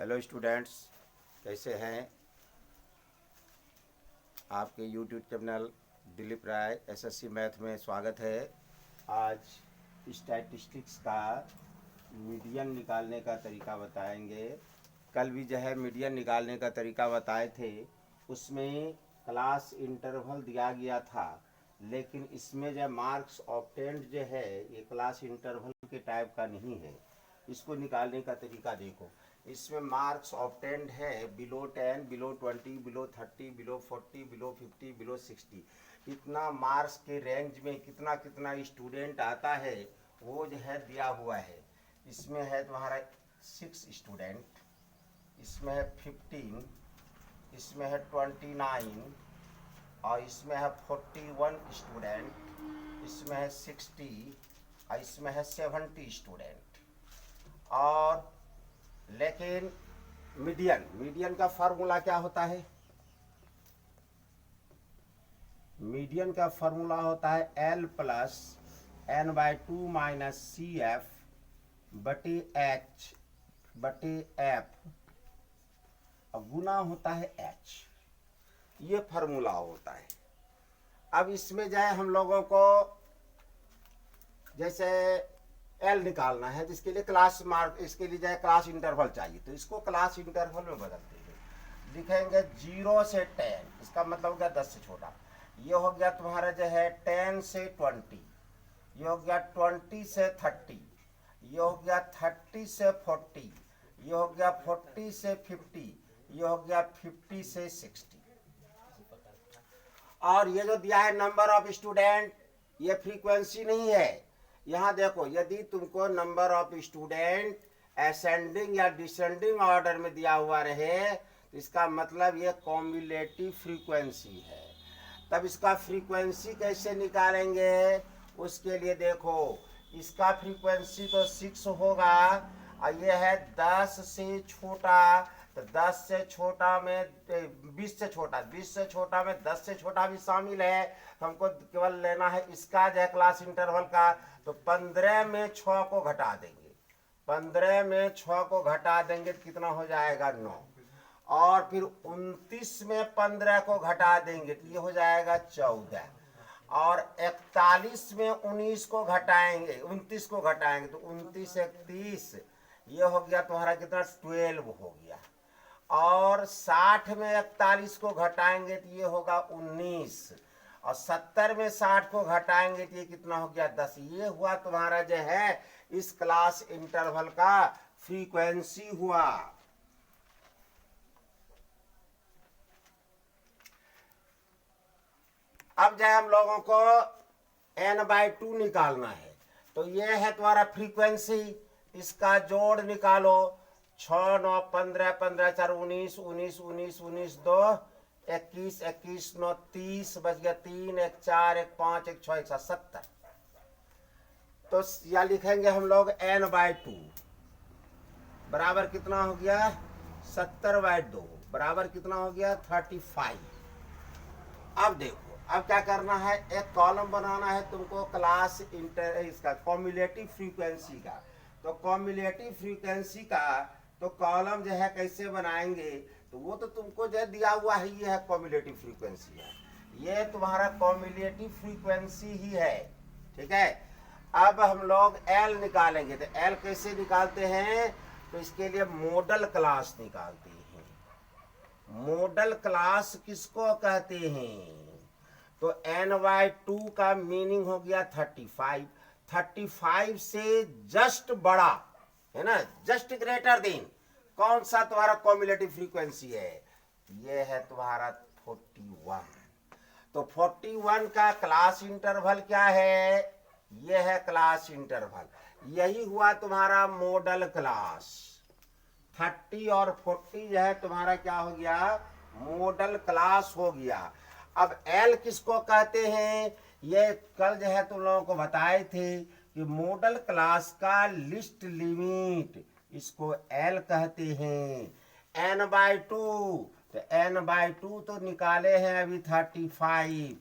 Hello students, कैसे हैं? आपके यूट्यूब चैनल दिलीप राय एसएससी मैथ में स्वागत है। आज स्टैटिस्टिक्स का मीडियन निकालने का तरीका बताएंगे। कल भी जो है मीडियन निकालने का तरीका बताए थे, उसमें क्लास इंटरवल दिया गया था, लेकिन इसमें जो मार्क्स ऑब्टेन्ड जो है ये क्लास इंटरवल के टाइप का नहीं है। इसको निकालने का तरीका देखो। इसमें मार्क्स ऑब्टेन्ड है below 10, below 20, below 30, below 40, below 50, below 60। इतना मार्क्स के रेंज में कितना कितना स्टूडेंट आता है वो जो है दिया हुआ है। इसमें है तुम्हारा 6 स्टूडेंट, इसमें है 15, इसमें है 29 और इसमें है 41 स्टूडेंट, इसमें है 60 और इसमें है 70 स्टूडेंट। और लेकिन मीडियन का फार्मूला क्या होता है? मीडियन का फार्मूला होता है L plus n/2 minus CF बटे H बटे F और गुना होता है H। ये फार्मूला होता है। अब इसमें जाए हम लोगों को जैसे L निकालना है, जिसके लिए क्लास मार्क, इसके लिए जाए क्लास इंटरवल चाहिए, तो इसको क्लास इंटरवल में बदलते हैं। लिखेंगे 0 से 10, इसका मतलब हो गया 10 से छोटा। ये हो गया तुम्हारा जो है 10 से 20, ये हो गया 20 से 30, ये हो गया 30 से 40, ये हो गया 40 से 50, ये हो गया 50 से 60। और ये जो दिया है नंबर ऑफ स्टूडेंट, ये फ्रीक्वेंसी नहीं है। यहाँ देखो, यदि तुमको नंबर ऑफ स्टूडेंट असेंडिंग या डिसेंडिंग ऑर्डर में दिया हुआ रहे तो इसका मतलब ये कॉम्युलेटिव फ्रीक्वेंसी है। तब इसका फ्रीक्वेंसी कैसे निकालेंगे? उसके लिए देखो, इसका फ्रीक्वेंसी तो 6 होगा और ये है 10 से छोटा, तो 10 से छोटा में 20 से छोटा, 20 से छोटा में 10 से छोटा भी शामिल है। तो हमको केवल लेना है इसका जो है क्लास इंटरवल का, तो 15 में 6 को घटा देंगे, 15 में 6 को घटा देंगे तो कितना हो जाएगा? 9। और फिर 29 में 15 को घटा देंगे तो ये हो जाएगा 14। और 41 में 19 को घटाएंगे, 29 को घटाएंगे तो 29 31, ये हो गया तुम्हारा कितना? 12 हो गया। और 60 में 41 को घटाएंगे तो ये होगा 19, और 70 में 60 को घटाएंगे तो ये कितना हो गया? 10। ये हुआ तुम्हारा जो है इस क्लास इंटरवल का फ्रीक्वेंसी हुआ। अब जो हम लोगों को n/2 निकालना है, तो ये है तुम्हारा फ्रीक्वेंसी। इसका जोड़ निकालो, 6 9 15 15 4 19 19 19 19 2 21 21 9 30, बच गया 3 1 4 1 5 1 6 1 7 70। तो या लिखेंगे हम लोग n/2 बराबर कितना हो गया? 70/2 बराबर कितना हो गया? 35। अब देखो, अब क्या करना है, एक कॉलम बनाना है तुमको क्लास इसका कॉम्युलेटिव फ्रीक्वेंसी का। तो कॉम्युलेटिव फ्रीक्वेंसी का तो कॉलम जो है कैसे बनाएंगे, तो वो तो तुमको जो दिया हुआ है, ये है कॉम्युलेटिव फ्रीक्वेंसी है, ये तुम्हारा कॉम्युलेटिव फ्रीक्वेंसी ही है। ठीक है। अब हम लोग L निकालेंगे, तो L कैसे निकालते हैं? तो इसके लिए मॉडल क्लास निकालते हैं। मॉडल क्लास किसको कहते हैं? तो n/2 का मीनिंग हो गया 35। 35 से जस्ट बड़ा है ना, जस्ट ग्रेटर देन कौन सा तुम्हारा कॉम्युलेटिव फ्रीक्वेंसी है? ये है तुम्हारा 41। तो 41 का क्लास इंटरवल क्या है? ये है क्लास इंटरवल। यही हुआ तुम्हारा मॉडल क्लास। 30 और 40 जो है तुम्हारा क्या हो गया? मॉडल क्लास हो गया। अब L किसको कहते हैं? ये कल जो है तुम लोगों को बताए थे कि मॉडल क्लास का लिस्ट लिमिट, इसको L कहते हैं। n/2, तो n/2 तो निकाले हैं अभी 35।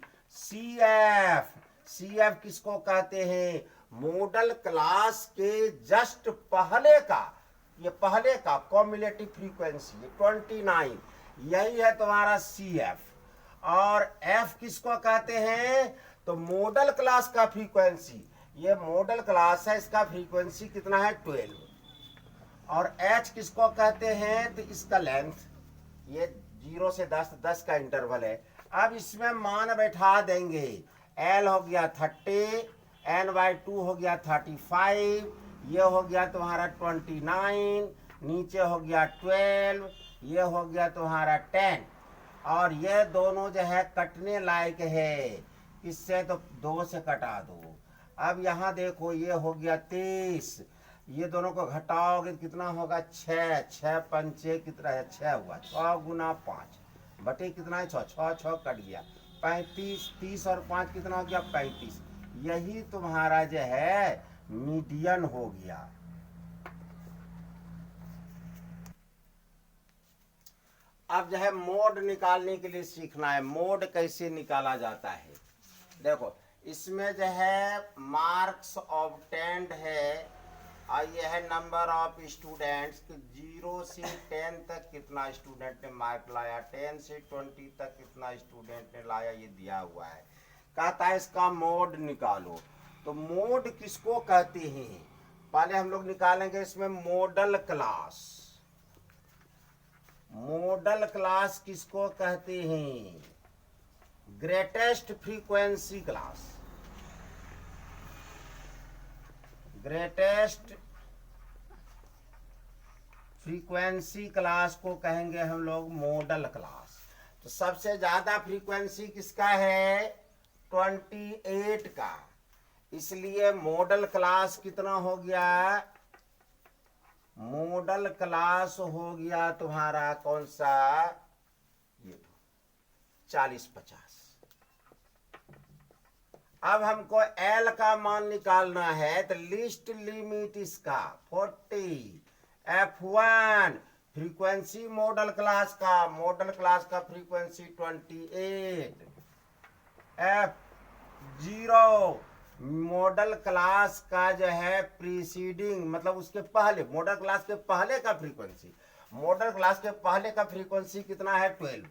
CF किसको कहते हैं? मॉडल क्लास के जस्ट पहले का ये पहले का कॉम्युलेटिव फ्रीक्वेंसी 29, यही है तुम्हारा CF। और F किसको कहते हैं? तो मॉडल क्लास का फ्रीक्वेंसी, ये मॉडल क्लास है, इसका फ्रीक्वेंसी कितना है? 12। और H किसको कहते हैं? तो इसका लेंथ, ये 0 से 10, 10 का इंटरवल है। अब इसमें मान बैठा देंगे, L हो गया 30, N/2 हो गया 35, ये हो गया तुम्हारा 29, नीचे हो गया 12, ये हो गया तुम्हारा 10। और ये दोनों जो है कटने लायक है, इससे तो 2 से कटा दो। अब यहाँ देखो, ये हो गया 30, ये दोनों को घटाओगे कितना होगा? 6, 6 पंचे कितना है? 6 हुआ। 6 गुना 5 बटे कितना है? 6, 6 6 कट गया 35, 30 और 5 कितना हो गया? 35। यही तुम्हारा जो है मीडियन हो गया। अब जो है मोड निकालने के लिए सीखना है, मोड कैसे निकाला जाता है। देखो, इसमें जो है मार्क्स ऑब्टेंड है, और ये है नंबर ऑफ स्टूडेंट्स, 0 से 10 तक कितना स्टूडेंट ने मार्क लाया, 10 से 20 तक कितना स्टूडेंट ने लाया, ये दिया हुआ है। कहता है इसका मोड निकालो। तो मोड किसको कहते हैं? पहले हम लोग निकालेंगे इसमें मॉडल क्लास। मॉडल क्लास किसको कहते हैं? Greatest frequency class, greatest frequency class को कहेंगे हम लोग मॉडल क्लास। तो सबसे ज्यादा फ्रीक्वेंसी किसका है? 28 का। इसलिए मॉडल क्लास कितना हो गया? मॉडल क्लास हो गया तुम्हारा कौन सा? ये 40-50। अब हमको L का मान निकालना है, तो लिस्ट लिमिट इसका 40। F1 फ्रीक्वेंसी मॉडल क्लास का फ्रीक्वेंसी 28। F0 मॉडल क्लास का जो है प्रीसीडिंग, मतलब उसके पहले, मॉडल क्लास के पहले का फ्रीक्वेंसी, मॉडल क्लास के पहले का फ्रीक्वेंसी कितना है? 12।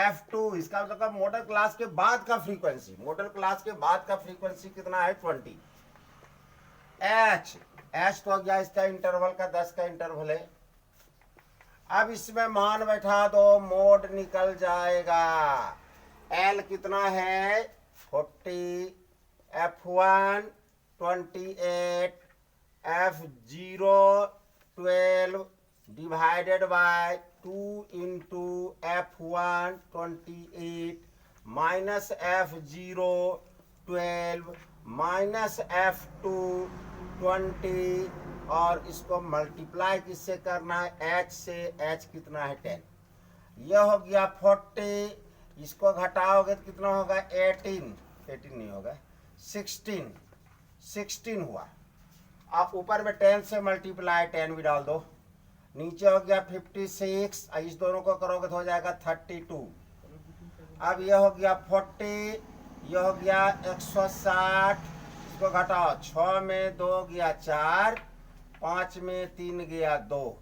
F2 इसका मतलब मॉडल क्लास के बाद का फ्रीक्वेंसी, मॉडल क्लास के बाद का फ्रीक्वेंसी कितना है? 20। H तो हो गया इसका इंटरवल का 10 का इंटरवल है। अब इसमें मान बैठा दो, मोड निकल जाएगा। L कितना है? 40, F1 28, F0 12 divided by 2 into F1 28 minus F0 12 minus F2 20, और इसको मल्टीप्लाई किससे करना है? H से। H कितना है? 10। यह हो गया 40, इसको घटाओगे तो कितना होगा? 18 नहीं होगा, 16 हुआ। अब ऊपर में 10 से मल्टीप्लाई, 10 भी डाल दो। नीचे हो गया 56, इस दोनों को करोगे तो हो जाएगा 32। अब यह हो गया 40, यह हो गया 160, इसको घटाओ, 6 में 2 गया 4, 5 में 3 गया 2,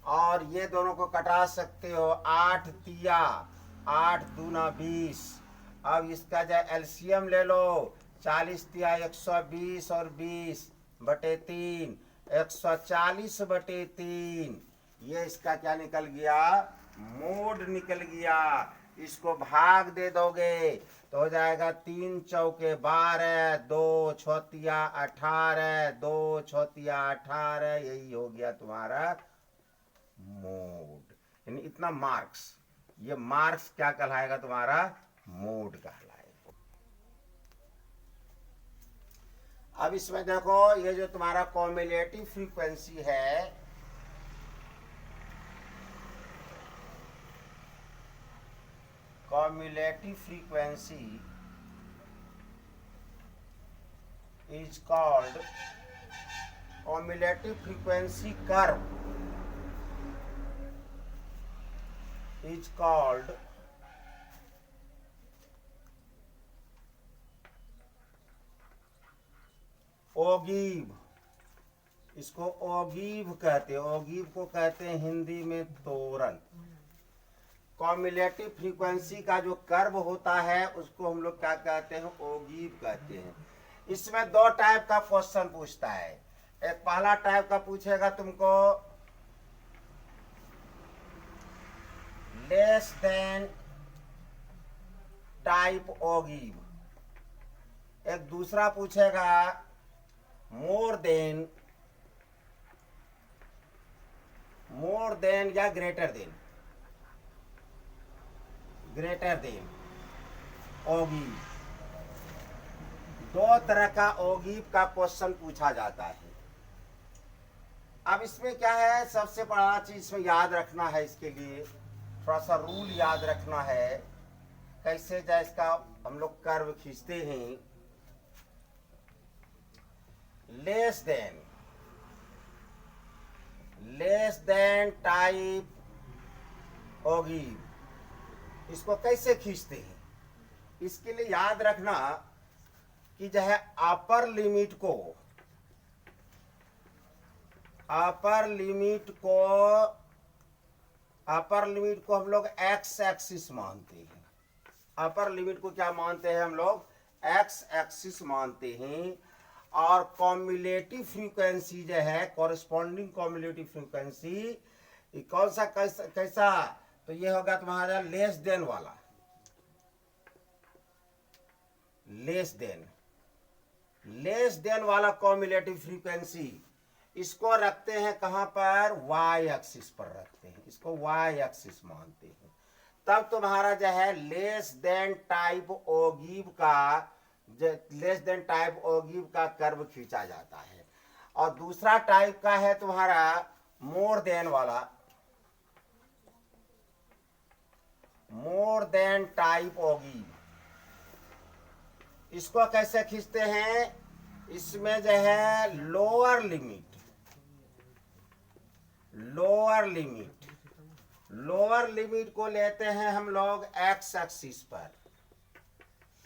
और ये दोनों को कटा सकते हो। 8 तिया 8 दूना 20। अब इसका जो एलसीएम ले लो, 40 तिया 120 और 20 बटे 3, 140 बटे 3। ये इसका क्या निकल गया? मोड निकल गया। इसको भाग दे दोगे तो हो जाएगा 3 चौके 12, 2 छतिया 18, 2 छतिया 18। यही हो गया तुम्हारा मोड, यानी इतना मार्क्स। ये मार्क्स क्या कहलाएगा? तुम्हारा मोड कहलाएगा। अब इसमें देखो, ये जो तुम्हारा कॉम्युलेटिव फ्रीक्वेंसी है, cumulative frequency is called, cumulative frequency curve is called ogive इसको ओगीव कहते हैं। ओगीव को कहते हैं हिंदी में तोरन। कॉम्युलेटिव फ्रीक्वेंसी का जो कर्व होता है उसको हम लोग क्या कहते हैं, ओगीव कहते हैं। इसमें दो टाइप का क्वेश्चन पूछता है। एक पहला टाइप का पूछेगा तुमको लेस देन टाइप ओगीव, एक दूसरा पूछेगा मोर देन या ग्रेटर देन ओगीव। दो तरह का ओगीव का क्वेश्चन पूछा जाता है। अब इसमें क्या है, सबसे बड़ा चीज इसमें याद रखना है, इसके लिए थोड़ा सा रूल याद रखना है। कैसे जाए इसका हम लोग कर्व खींचते हैं। लेस देन टाइप ओगीव, इसको कैसे खींचते हैं, इसके लिए याद रखना कि जो है अपर लिमिट को हम लोग एक्स एक्सिस मानते हैं। अपर लिमिट को क्या मानते हैं हम लोग, एक्स एक्सिस मानते हैं। और कॉम्युलेटिव फ्रीक्वेंसी जो है, कॉरेस्पॉन्डिंग कॉम्युलेटिव फ्रीक्वेंसी कौन सा कैसा, तो ये होगा तुम्हारा लेस देन वाला, लेस देन वाला कॉम्युलेटिव फ्रीक्वेंसी। इसको रखते हैं कहां पर, वाई एक्सिस पर रखते हैं, इसको वाई एक्सिस मानते हैं। तब तुम्हारा जो है लेस देन टाइप ओगीव का कर्व खींचा जाता है। और दूसरा टाइप का है तुम्हारा मोर देन टाइप ओगीव। इसको कैसे खींचते हैं, इसमें जो है लोअर लिमिट को लेते हैं हम लोग एक्स एक्सिस पर,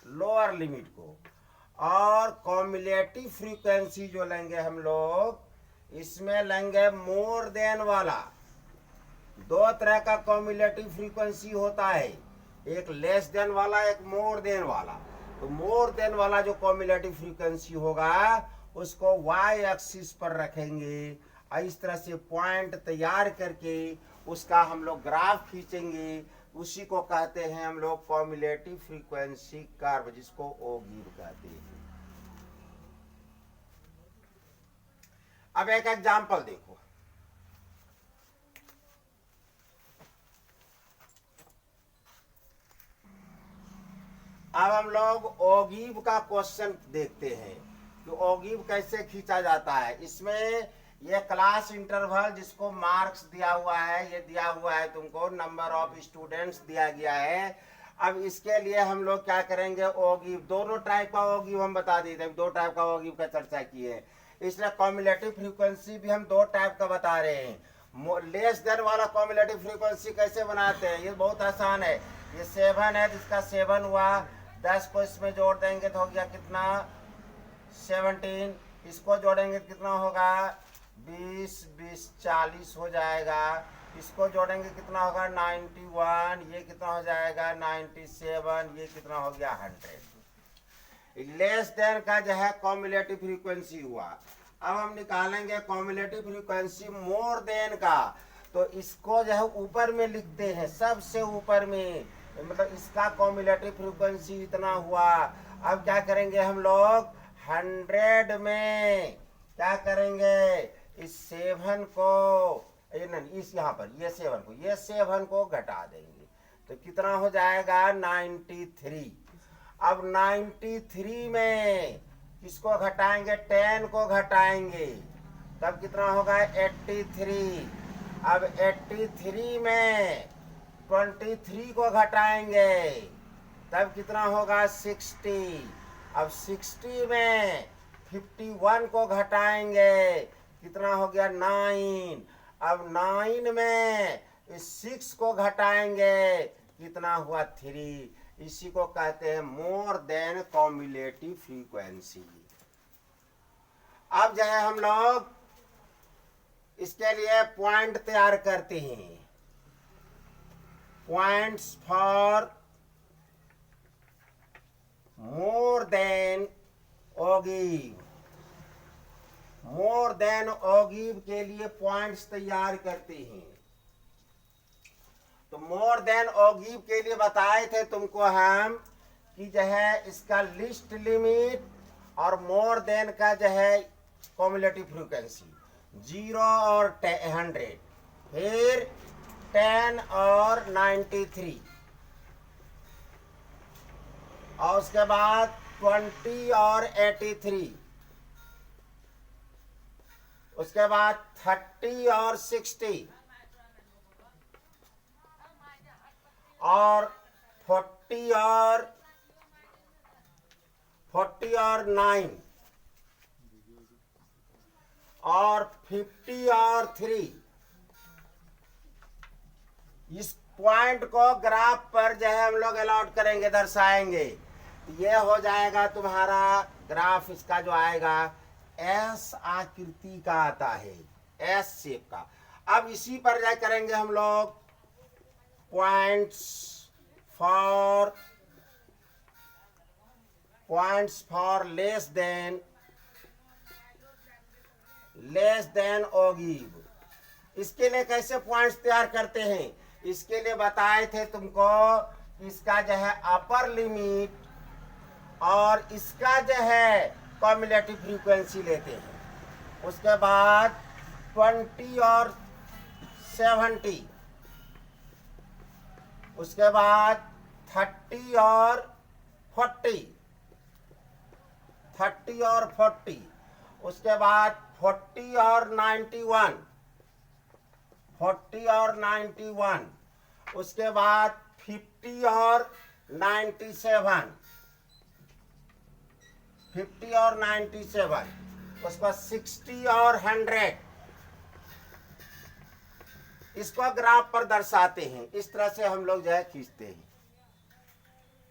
लोअर लिमिट को। और कॉम्युलेटिव फ्रीक्वेंसी जो लेंगे हम लोग, इसमें लेंगे मोर देन वाला। दो तरह का कॉम्युलेटिव फ्रीक्वेंसी होता है, एक लेस देन वाला, एक मोर देन वाला। तो मोर देन वाला जो कॉम्युलेटिव फ्रीक्वेंसी होगा उसको वाई एक्सिस पर रखेंगे। इस तरह से पॉइंट तैयार करके उसका हम लोग ग्राफ खींचेंगे। उसी को कहते हैं हम लोग कॉम्युलेटिव फ्रीक्वेंसी कर्व, जिसको ओगीव कहते हैं। अब एक एग्जांपल देखो। अब हम लोग ओगीव का क्वेश्चन देखते हैं कि ओगीव कैसे खींचा जाता है। इसमें ये क्लास इंटरवल जिसको मार्क्स दिया हुआ है, ये दिया हुआ है तुमको, नंबर ऑफ स्टूडेंट्स दिया गया है। अब इसके लिए हम लोग क्या करेंगे, ओगीव, दोनों टाइप का ओगीव हम बता देते हैं, दो टाइप का ओगीव का चर्चा किए हैं। इसलिए कॉम्युलेटिव फ्रीक्वेंसी भी हम दो टाइप का बता रहे हैं। लेस देन वाला कॉम्युलेटिव फ्रीक्वेंसी कैसे बनाते हैं, ये बहुत आसान है। ये 7 है, जिसका 7 हुआ, 10 को इसमें जोड़ देंगे तो हो गया कितना, 17। इसको जोड़ेंगे तो कितना होगा, 20 40 हो जाएगा। इसको जोड़ेंगे कितना होगा, 91। ये कितना हो जाएगा, 97। ये कितना हो गया, 100। लेस देन का जो है कॉम्युलेटिव फ्रीक्वेंसी हुआ। अब हम निकालेंगे कॉम्युलेटिव फ्रीक्वेंसी मोर देन का। तो इसको जो है ऊपर में लिखते हैं, सबसे ऊपर में, मतलब इसका कॉम्युलेटिव फ्रीक्वेंसी इतना हुआ। अब क्या करेंगे हम लोग, 100 में क्या करेंगे, इस 7 को, इस यहाँ पर ये 7 को घटा देंगे तो कितना हो जाएगा, 93। अब 93 में किसको घटाएंगे, 10 को घटाएंगे, तब कितना होगा, 83। अब 83 में 23 को घटाएंगे, तब कितना होगा, 60। अब 60 में 51 को घटाएंगे, कितना हो गया, 9। अब 9 में 6 को घटाएंगे, कितना हुआ, 3। इसी को कहते हैं मोर देन कॉम्युलेटिव फ्रीक्वेंसी। अब जो है हम लोग इसके लिए पॉइंट तैयार करते हैं। Points for more than ogive. More than ogive के लिए पॉइंट्स तैयार करते हैं। तो मोर देन ओगिव के लिए बताए थे तुमको हम कि जो है इसका लिस्ट लिमिट और मोर देन का जो है कम्युलेटिव फ्रीक्वेंसी 0 और 100, फिर 10 और 93, और उसके बाद 20 और 83, उसके बाद 30 और 60, और 40 और 9, और 50 और 3। इस पॉइंट को ग्राफ पर जो है हम लोग अलॉट करेंगे, दर्शाएंगे। ये हो जाएगा तुम्हारा ग्राफ। इसका जो आएगा एस आकृति का आता है, एस शेप का। अब इसी पर क्या करेंगे हम लोग, पॉइंट्स फॉर लेस देन ओगिव। इसके लिए कैसे पॉइंट्स तैयार करते हैं, इसके लिए बताए थे तुमको। इसका जो है अपर लिमिट और इसका जो है कम्युलेटिव फ्रीक्वेंसी लेते हैं। उसके बाद 20 और 70, उसके बाद 30 और 40, 30 और 40, उसके बाद 40 और 91, 40 और 91, उसके बाद 50 और 97, 50 और 97, उसके बाद 60 और 100। इसको ग्राफ पर दर्शाते हैं। इस तरह से हम लोग जो है खींचते हैं।